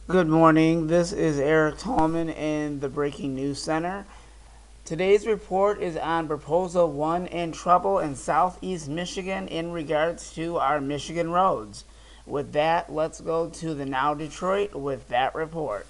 Good morning. This is Eric Tallman in the Breaking News Center. Today's report is on Proposal 1 in trouble in southeast Michigan in regards to our Michigan roads. With that, let's go to the Now Detroit with that report.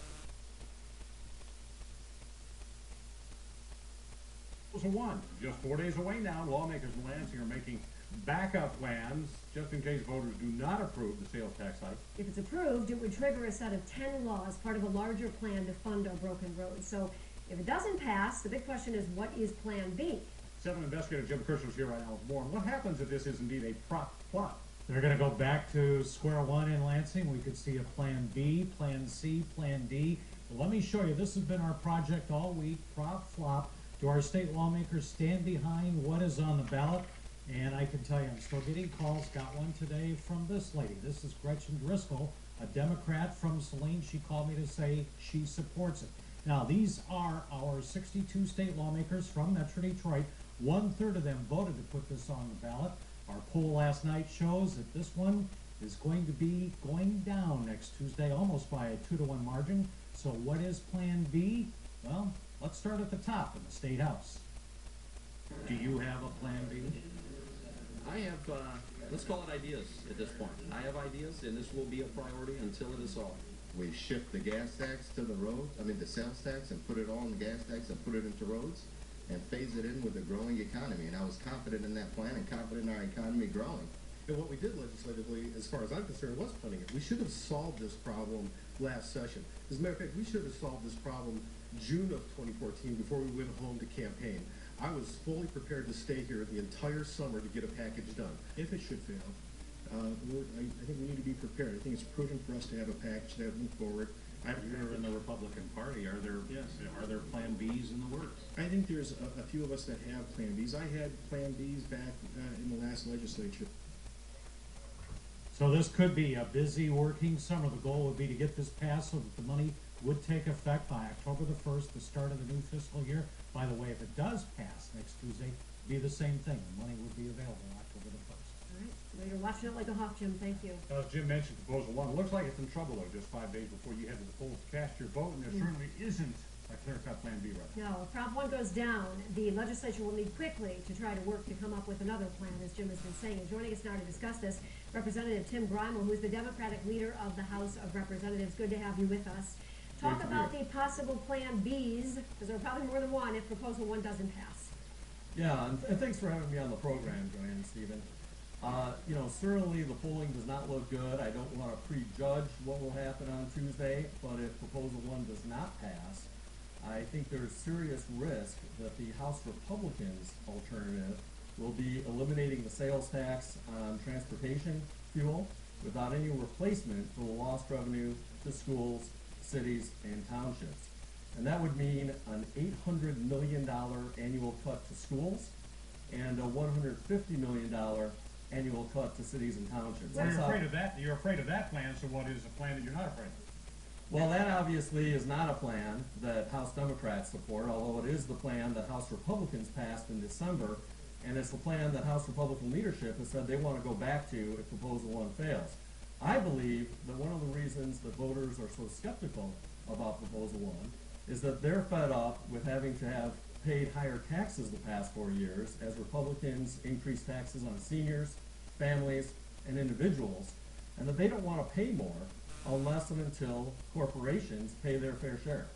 Proposal 1, just 4 days away now, lawmakers in Lansing are making backup plans just in case voters do not approve the sales tax hike. If it's approved, it would trigger a set of 10 laws, part of a larger plan to fund our broken roads. So if it doesn't pass, the big question is, what is Plan B? 7 investigator Jim Kirschner is here right now with more. What happens if this is indeed a prop flop? They're going to go back to square one in Lansing. We could see a Plan B, Plan C, Plan D. Well, let me show you. This has been our project all week, prop flop. Do our state lawmakers stand behind what is on the ballot? And I can tell you, I'm still getting calls. Got one today from this lady. This is Gretchen Driscoll, a Democrat from Saline. She called me to say she supports it. Now, these are our 62 state lawmakers from Metro Detroit. 1/3 of them voted to put this on the ballot. Our poll last night shows that this one is going to be going down next Tuesday, almost by a 2-to-1 margin. So what is Plan B? Well, let's start at the top in the State House. Do you have a Plan B? I have, let's call it ideas at this point. I have ideas, and this will be a priority until it is solved. We shift the gas tax to the road, the sales tax, and put it all in the gas tax and put it into roads and phase it in with a growing economy. And I was confident in that plan and confident in our economy growing. And what we did legislatively, as far as I'm concerned, was funding it. We should have solved this problem last session. As a matter of fact, we should have solved this problem June of 2014 before we went home to campaign. I was fully prepared to stay here the entire summer to get a package done. If it should fail, I think we need to be prepared. I think it's prudent for us to have a package that move forward. You're in the Republican Party. Are there Plan Bs in the works? I think there's a few of us that have Plan Bs. I had Plan Bs back in the last legislature. So this could be a busy working summer. The goal would be to get this passed so that the money would take effect by October the 1st, the start of the new fiscal year. By the way, if it does pass next Tuesday, be the same thing. The money would be available October the 1st. All right, well, you're watching it like a hawk, Jim. Thank you. As Jim mentioned, Proposal 1 looks like it's in trouble, though, just 5 days before you head to the polls to cast your vote, and there certainly isn't a clear-cut Plan B right now. No, if Prop 1 goes down, the legislature will meet quickly to try to work to come up with another plan, as Jim has been saying. And joining us now to discuss this, Representative Tim Grimel, who is the Democratic leader of the House of Representatives. Good to have you with us. Talk about the possible Plan Bs, because there are probably more than one if Proposal 1 doesn't pass. Yeah, and thanks for having me on the program, Joanne and Stephen. Certainly the polling does not look good. I don't want to prejudge what will happen on Tuesday, but if Proposal 1 does not pass, I think there's serious risk that the House Republicans' alternative will be eliminating the sales tax on transportation fuel without any replacement for the lost revenue to schools, cities, and townships. And that would mean an $800 million annual cut to schools and a $150 million annual cut to cities and townships. Well, you're afraid of that. You're afraid of that plan, so what is a plan that you're not afraid of? Well, that obviously is not a plan that House Democrats support, although it is the plan that House Republicans passed in December, and it's the plan that House Republican leadership has said they want to go back to if Proposal 1 fails. I believe that one of the reasons that voters are so skeptical about Proposal 1 is that they're fed up with having to have paid higher taxes the past 4 years as Republicans increase taxes on seniors, families, and individuals, and that they don't want to pay more unless and until corporations pay their fair share.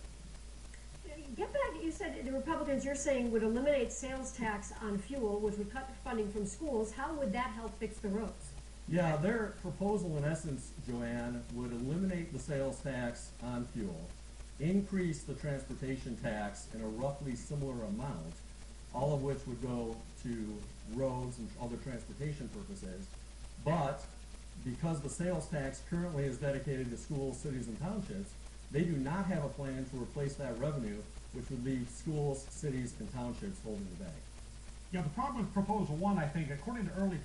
Get back, you said the Republicans, you're saying, would eliminate sales tax on fuel, which would cut funding from schools. How would that help fix the roads? Yeah, their proposal in essence, Joanne, would eliminate the sales tax on fuel, increase the transportation tax in a roughly similar amount, all of which would go to roads and other transportation purposes, but because the sales tax currently is dedicated to schools, cities, and townships, they do not have a plan to replace that revenue, which would leave schools, cities, and townships holding the bag. Yeah, the problem with Proposal 1, I think, according to early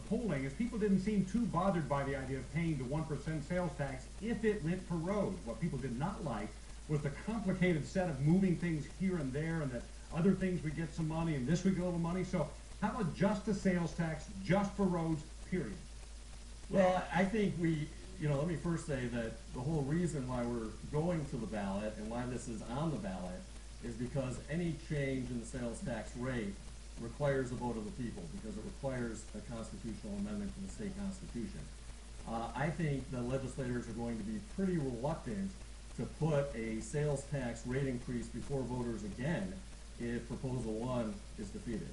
polling, is people didn't seem too bothered by the idea of paying the 1% sales tax if it went for roads. What people did not like was the complicated set of moving things here and there, and that other things would get some money, and this would get a little money. So how about just a sales tax, just for roads, period? Well, I think we let me first say that the whole reason why we're going to the ballot and why this is on the ballot is because any change in the sales tax rate requires a vote of the people, because it requires a constitutional amendment to the state constitution. I think the legislators are going to be pretty reluctant to put a sales tax rate increase before voters again if Proposal 1 is defeated.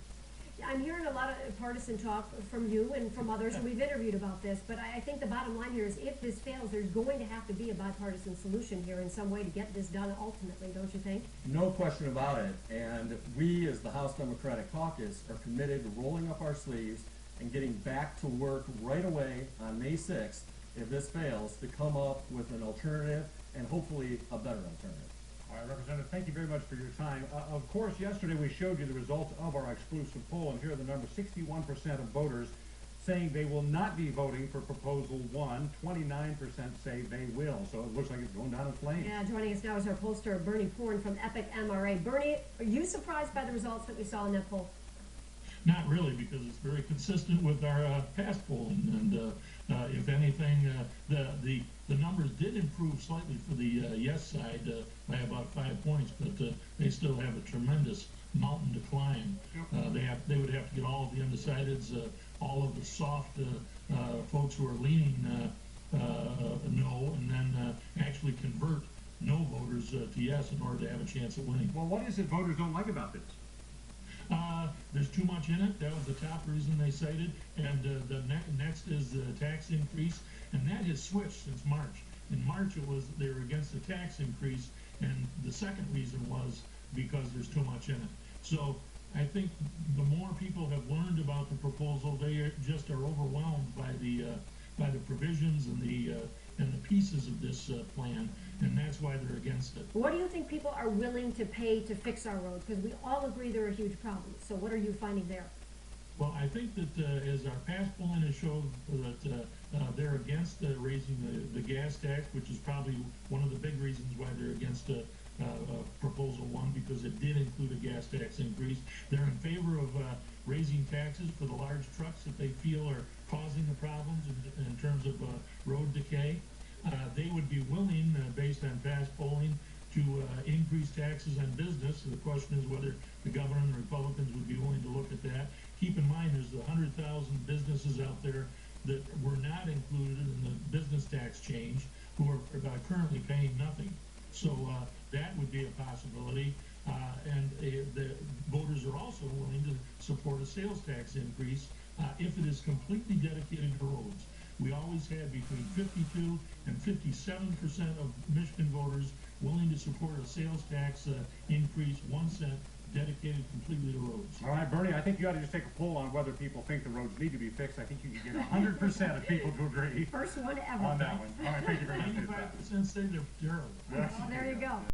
I'm hearing a lot of partisan talk from you and from others, and we've interviewed about this, but I think the bottom line here is if this fails, there's going to have to be a bipartisan solution here in some way to get this done ultimately, don't you think? No question about it, and we as the House Democratic Caucus are committed to rolling up our sleeves and getting back to work right away on May 6th, if this fails, to come up with an alternative and hopefully a better alternative. All right, Representative, thank you very much for your time. Of course, yesterday we showed you the results of our exclusive poll, and here are the numbers. 61% of voters saying they will not be voting for Proposal 1. 29% say they will. So it looks like it's going down in flames. Yeah, joining us now is our pollster, Bernie Porn from Epic MRA. Bernie, are you surprised by the results that we saw in that poll? Not really, because it's very consistent with our past polling, and if anything, the numbers did improve slightly for the yes side by about 5 points, but they still have a tremendous mountain to climb. They would have to get all of the undecideds, all of the soft folks who are leaning no, and then actually convert no voters to yes in order to have a chance at winning. Well, what is it voters don't like about this? There's too much in it. That was the top reason they cited. And the next is the tax increase, and that has switched since March. In March, they were against the tax increase, and the second reason was because there's too much in it. So I think the more people have learned about the proposal, they just are overwhelmed by the provisions and the pieces of this plan, and that's why they're against it. What do you think people are willing to pay to fix our roads? Because we all agree they're a huge problem. So what are you finding there? Well, I think that as our past polling has showed that they're against raising the gas tax, which is probably one of the big reasons why they're against Proposal 1, because it did include a gas tax increase. They're in favor of raising taxes for the large trucks that they feel are causing the problems in terms of road decay. They would be willing, based on past polling, to increase taxes on business. So the question is whether the governor and the Republicans would be willing to look at that. Keep in mind, there's 100,000 businesses out there that were not included in the business tax change who are currently paying nothing. So that would be a possibility. And the voters are also willing to support a sales tax increase if it is completely dedicated to roads. We always had between 52 and 57% of Michigan voters willing to support a sales tax increase, 1 cent, dedicated completely to roads. All right, Bernie, I think you ought to just take a poll on whether people think the roads need to be fixed. I think you can get 100% of people to agree First one ever. on that one. All right, thank you very much. 95% say they're terrible. Well, there you go.